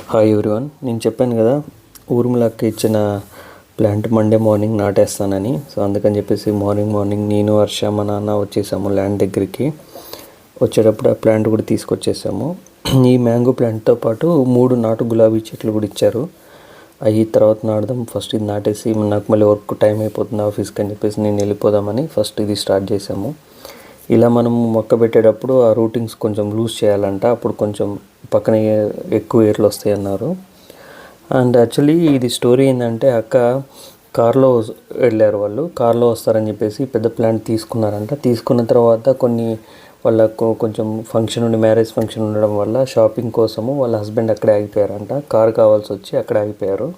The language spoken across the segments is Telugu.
హాయ్ ఎవ్రీవన్, నేను చెప్పాను కదా ఊర్మిళకి ఇచ్చిన ప్లాంట్ మండే మార్నింగ్ నాటేస్తానని. సో అందుకని చెప్పేసి మార్నింగ్ నేను వర్ష మా నాన్న వచ్చేసాము ల్యాండ్ దగ్గరికి. వచ్చేటప్పుడు ఆ ప్లాంట్ కూడా తీసుకొచ్చేసాము. ఈ మ్యాంగో ప్లాంట్తో పాటు 3 నాటు గులాబీ చెట్లు కూడా ఇచ్చారు. అవి తర్వాత నాటుదాం, ఫస్ట్ ఇది నాటేసి నాకు మళ్ళీ వర్క్ టైం అయిపోతుంది ఆఫీస్కి అని చెప్పేసి నేను వెళ్ళిపోదామని ఫస్ట్ ఇది స్టార్ట్ చేసాము. ఇలా మనం మొక్క పెట్టేటప్పుడు ఆ రూటింగ్స్ కొంచెం లూజ్ చేయాలంట, అప్పుడు కొంచెం పక్కన ఎక్కువ ఏర్లు వస్తాయి అన్నారు. అండ్ యాక్చువల్లీ ఇది స్టోరీ ఏంటంటే, అక్క కార్లో వెళ్ళారు, వాళ్ళు కార్లో వస్తారని చెప్పేసి పెద్ద ప్లాంట్ తీసుకున్నారంట. తీసుకున్న తర్వాత కొన్ని వాళ్ళకు కొంచెం ఫంక్షన్ ఉండి, మ్యారేజ్ ఫంక్షన్ ఉండడం వల్ల షాపింగ్ కోసము వాళ్ళ హస్బెండ్ అక్కడే ఆగిపోయారంట. కార్ కావాల్సి వచ్చి అక్కడ ఆగిపోయారు.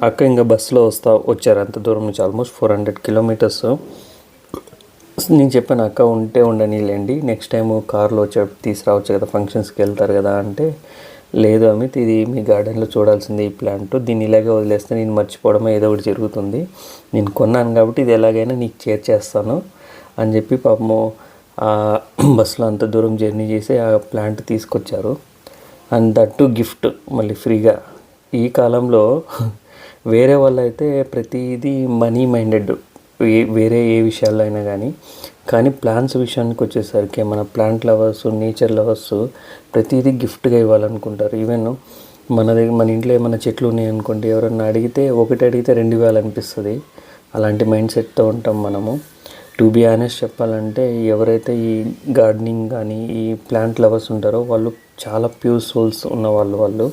అక్క ఇంకా బస్సులో వచ్చారు అంత దూరం నుంచి, ఆల్మోస్ట్ 400 కిలోమీటర్స్. నేను చెప్పాను, అక్క ఉంటే ఉండనీలేండి, నెక్స్ట్ టైం కార్లో వచ్చేటప్పుడు తీసుకురావచ్చు కదా, ఫంక్షన్స్కి వెళ్తారు కదా అంటే, లేదు అమిత్, ఇది మీ గార్డెన్లో చూడాల్సింది ఈ ప్లాంట్, దీన్ని ఇలాగే వదిలేస్తే నేను మర్చిపోవడమో ఏదో ఒకటి జరుగుతుంది, నేను కొన్నాను కాబట్టి ఇది ఎలాగైనా నీకు చేర్చేస్తాను అని చెప్పి పాపము బస్సులో అంత దూరం జర్నీ చేసి ఆ ప్లాంట్ తీసుకొచ్చారు. అండ్ దట్టు గిఫ్ట్ మళ్ళీ ఫ్రీగా. ఈ కాలంలో వేరే వాళ్ళు అయితే ప్రతిదీ మనీ మైండెడ్, వేరే ఏ విషయాల్లో అయినా కానీ ప్లాంట్స్ విషయానికి వచ్చేసరికి మన ప్లాంట్ లవర్స్, నేచర్ లవర్స్ ప్రతిదీ గిఫ్ట్గా ఇవ్వాలనుకుంటారు. ఈవెన్ మన ఇంట్లో ఏమైనా చెట్లు ఉన్నాయనుకోండి, ఎవరన్నా అడిగితే ఒకటి అడిగితే 2 ఇవ్వాలనిపిస్తుంది. అలాంటి మైండ్ సెట్తో ఉంటాం మనము. టు బీ ఆనెస్ట్ చెప్పాలంటే, ఎవరైతే ఈ గార్డెనింగ్ కానీ ఈ ప్లాంట్ లవర్స్ ఉంటారో వాళ్ళు చాలా ప్యూర్ సోల్స్ ఉన్న వాళ్ళు.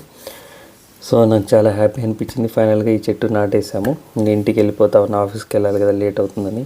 సో నాకు చాలా హ్యాపీ అనిపించింది. ఫైనల్గా ఈ చెట్టు నాటేసాము. ఇంటికి వెళ్ళిపోతాను, ఆఫీస్కి వెళ్ళాలి కదా, లేట్ అవుతుందని.